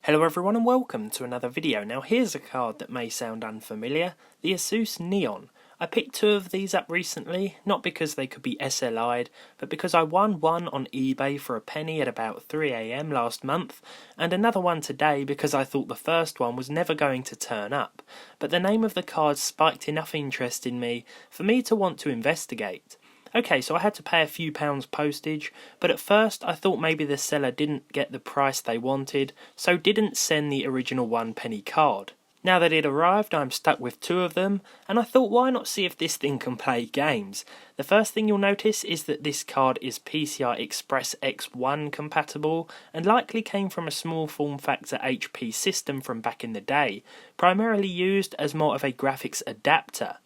Hello everyone and welcome to another video. Now here's a card that may sound unfamiliar, the Asus Neon. I picked two of these up recently, not because they could be SLI'd, but because I won one on eBay for a penny at about 3 AM last month, and another one today because I thought the first one was never going to turn up. But the name of the card spiked enough interest in me for me to want to investigate. Okay, so I had to pay a few pounds postage, but at first I thought maybe the seller didn't get the price they wanted, so didn't send the original 1 penny card. Now that it arrived, I'm stuck with two of them, and I thought why not see if this thing can play games. The first thing you'll notice is that this card is PCI-Express X1 compatible, and likely came from a small form factor HP system from back in the day, primarily used as more of a graphics adapter.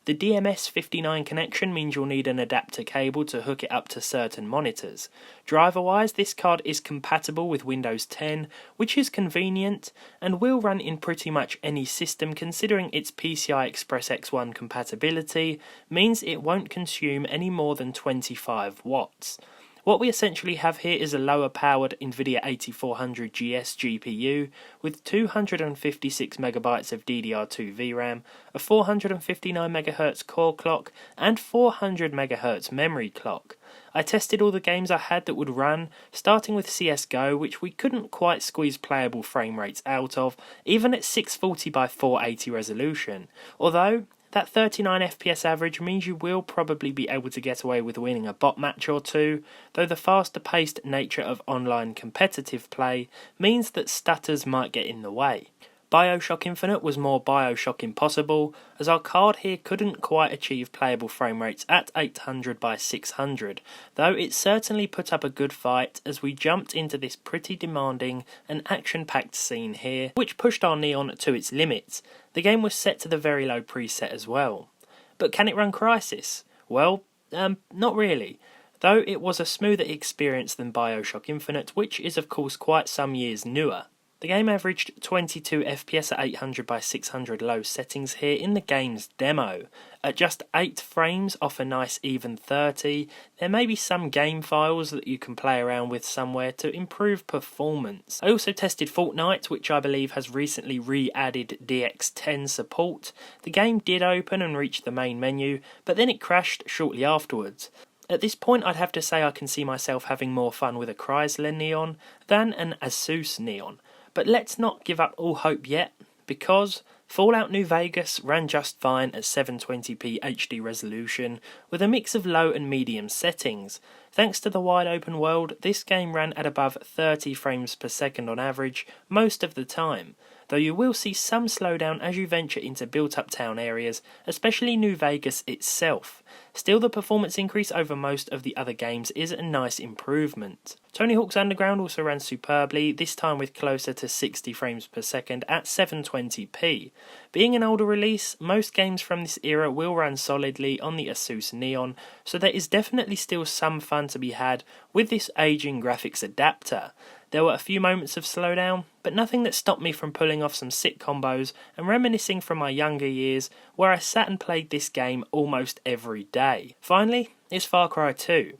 The DMS59 connection means you'll need an adapter cable to hook it up to certain monitors. Driver-wise, this card is compatible with Windows 10, which is convenient, and will run in pretty much any system considering its PCI Express X1 compatibility means it won't consume any more than 25 watts. What we essentially have here is a lower powered NVIDIA 8400GS GPU with 256MB of DDR2 VRAM, a 459MHz core clock and 400MHz memory clock. I tested all the games I had that would run, starting with Csgo, which we couldn't quite squeeze playable frame rates out of, even at 640 by 480 resolution, although that 39 FPS average means you will probably be able to get away with winning a bot match or two, though the faster paced nature of online competitive play means that stutters might get in the way. Bioshock Infinite was more Bioshock Impossible, as our card here couldn't quite achieve playable frame rates at 800 by 600, though it certainly put up a good fight as we jumped into this pretty demanding and action-packed scene here, which pushed our Neon to its limits. The game was set to the very low preset as well. But can it run Crysis? Well, not really. Though it was a smoother experience than Bioshock Infinite, which is of course quite some years newer. The game averaged 22 FPS at 800 by 600 low settings here in the game's demo. At just 8 frames off a nice even 30, there may be some game files that you can play around with somewhere to improve performance. I also tested Fortnite, which I believe has recently re-added DX10 support. The game did open and reach the main menu, but then it crashed shortly afterwards. At this point I'd have to say I can see myself having more fun with a Chrysler Neon than an Asus Neon. But let's not give up all hope yet, because Fallout New Vegas ran just fine at 720p HD resolution with a mix of low and medium settings. Thanks to the wide open world, this game ran at above 30 frames per second on average most of the time, though you will see some slowdown as you venture into built-up town areas, especially New Vegas itself. Still, the performance increase over most of the other games is a nice improvement. Tony Hawk's Underground also ran superbly, this time with closer to 60 frames per second at 720p. Being an older release, most games from this era will run solidly on the Asus Neon, so there is definitely still some fun to be had with this aging graphics adapter. There were a few moments of slowdown, but nothing that stopped me from pulling off some sick combos and reminiscing from my younger years where I sat and played this game almost every day. Finally, it's Far Cry 2.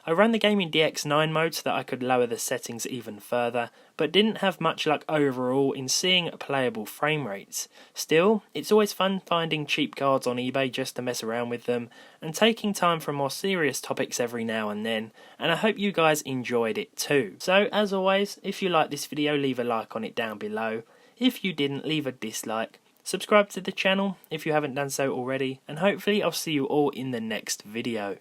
I ran the game in DX9 mode so that I could lower the settings even further, but didn't have much luck overall in seeing playable frame rates. Still, it's always fun finding cheap cards on eBay just to mess around with them, and taking time for more serious topics every now and then, and I hope you guys enjoyed it too. So, as always, if you liked this video, leave a like on it down below. If you didn't, leave a dislike. Subscribe to the channel if you haven't done so already, and hopefully I'll see you all in the next video.